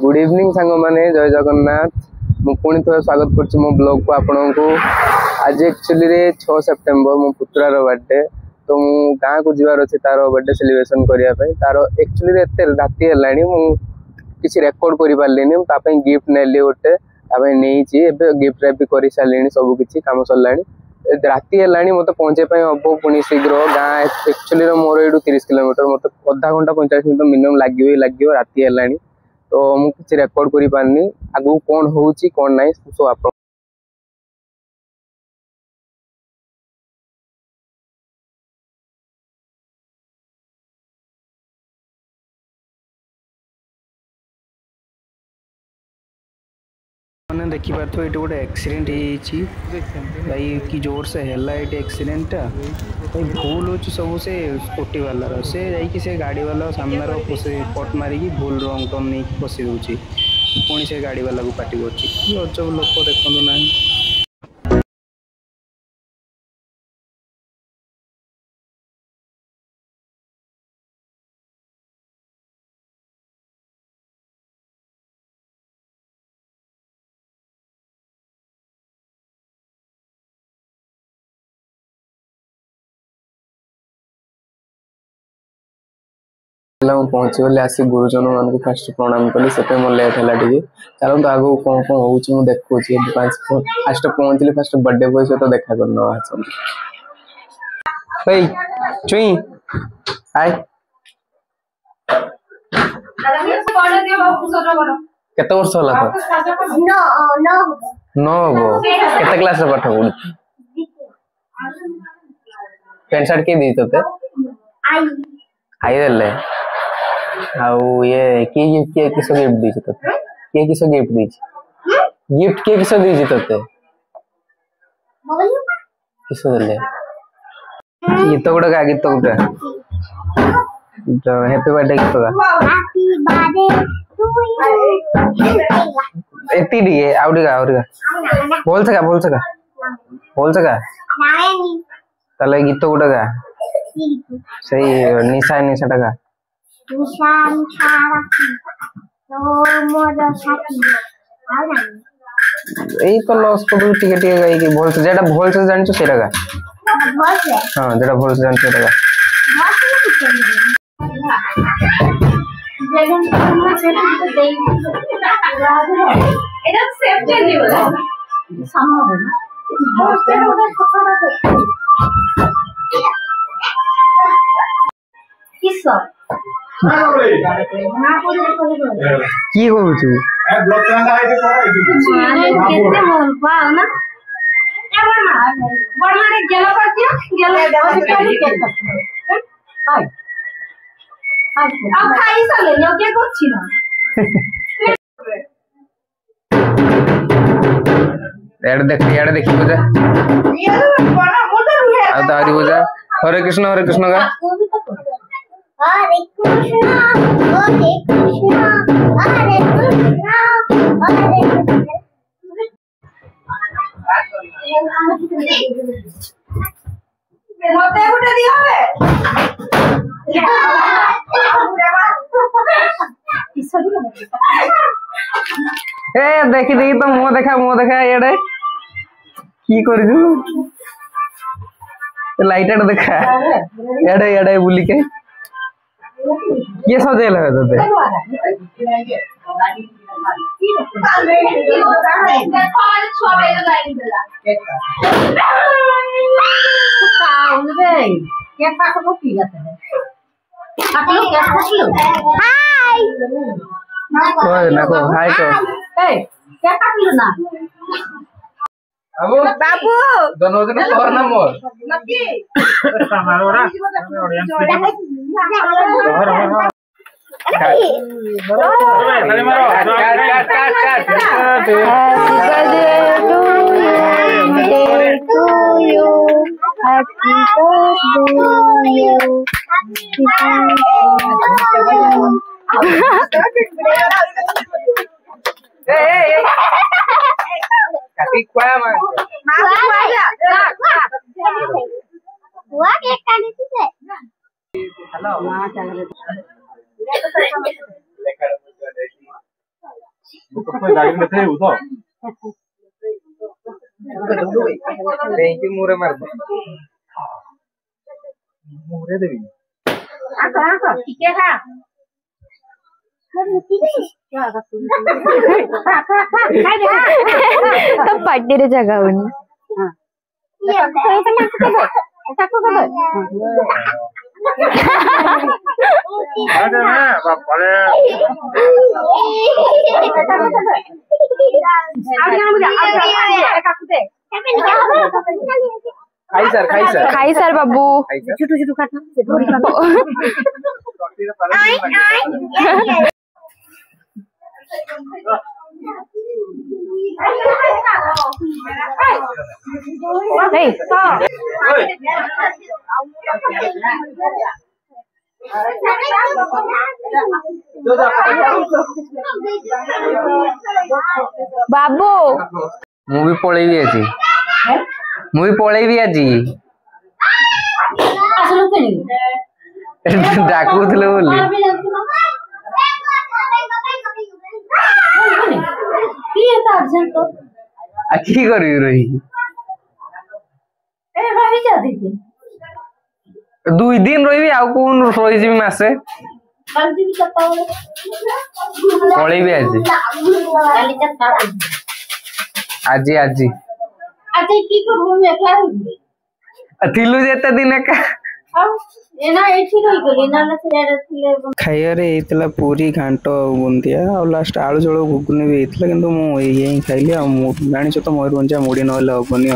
Good evening सांग मैंने जय जगन्नाथ मुझे थोड़ा स्वागत कर मो ब्लॉग को आपण को आज एक्चुअली 6 सेप्टेम्बर मो पुत्रार बर्थडे तो मु गाँ को जीवार अच्छे तार बर्थडे सेलिब्रेशन करने तार एक्चुअली एत राति है किसी रेकर्ड कर पारे गिफ्ट नेली गोटे नहीं गिफ्ट रैप कर सारे सबकि कम सरला राति है मत पहुँचे हम पुणी शीघ्र गाँ एक्चुअली मोर ये 30 किलोमीटर मत अधा घंटा 45 मिनट मिनिमम लगे राति है तो मुझे रेकर्ड कर पारनी आगू कौन हो कौन ना सो आप देखिपे ये गोटे एक्सीडेंट भाई कि जोर से है एक्सीडेंटा भाई भूल हो सब से स्कूटी वाला से जाकि से गाड़ी वाला सामने कट मारिकी भूल रंग टर्न नहीं पशि दूसरी पुणी से गाड़ी वाला को पार्टी कर अजब लोक देखु ना पहुँची गली आसी गुरुजन मान को फास्ट प्रणाम कली से मोर लेट है चलो तो आगो कौन कौन हो देखु फास्ट पहुँचली फास्ट बर्थडे बॉय सहित देखा करना भाई चुई हाय केते वर्ष होला तो नो गो केते क्लास रे पाठ पढु पेंट शर्ट के दी तोते आई देले आउ ये किए किस गिफ्ट दी तोते किए किस गिफ्ट दी गिफ्ट किए किस दी तोते किस देले गीत गुड़ा गा गीत गुड़ा हैप्पी बर्थडे गीत गा हैप्पी बर्थडे टू यू एती दिए आउडीगा बोल सका ताले गीत गुड़ा गा सही निशा निशा टका निशा निशा तो मोर साथी एई तो लॉस पडु टिके गाई कि बोल से जेटा बोल से जानि छ सेटा गा बोल से हां जेटा बोल से जानि सेटा गा जगन को सेटा तो देई एटा सेफ देनी बोला संभव है ना किस की करू छु ए ब्लॉक कांडा है तो केते मोल पाओ ना ए बड़मा गेलो कर दियो गेलो हाय अब खाई साले यो के करछि ना यार देखी बुझा ये बड़ा मोटा रुहे आ दारी बुझा हरे कृष्ण का हरे कृष्णा हरे कृष्णा हरे कृष्णा मोते उठे दिया है ए देखी तो मुंह देखा एडे की करजु लाइट देखा एडे बुली के ये सजेल है तोते हाय नको हाय को ए क्या काटलु ना बाबू दोनों तोर ना मोर नकी हमारो रा ऑडियंस अरे मारो काट हैप्पी बर्थडे ए Tapi kuah mah. Kuah aja. Kuah kayak kali itu deh. Halo. मुरे मार दे मुरे देवी आको ठीक है तो पार्टी रे जगह बनी खाई सर बाबू छोटू छोटू खाना बाबू मुझे पळेबी आज मुझे पळेबी आज डाकुथले बोली की करी रही 2 दिन रही आउ कौन रही जी मासे पळेबी आज आज आज की करबो मैं एकला थिलु जेते दिन का खाइबारे पूरी घाट बुंदिया और लास्ट आलू झोल घुगुनी भी होता कि मुझे खाइली जानी तो मयूरभंजा मुड़ी ना हेनी आ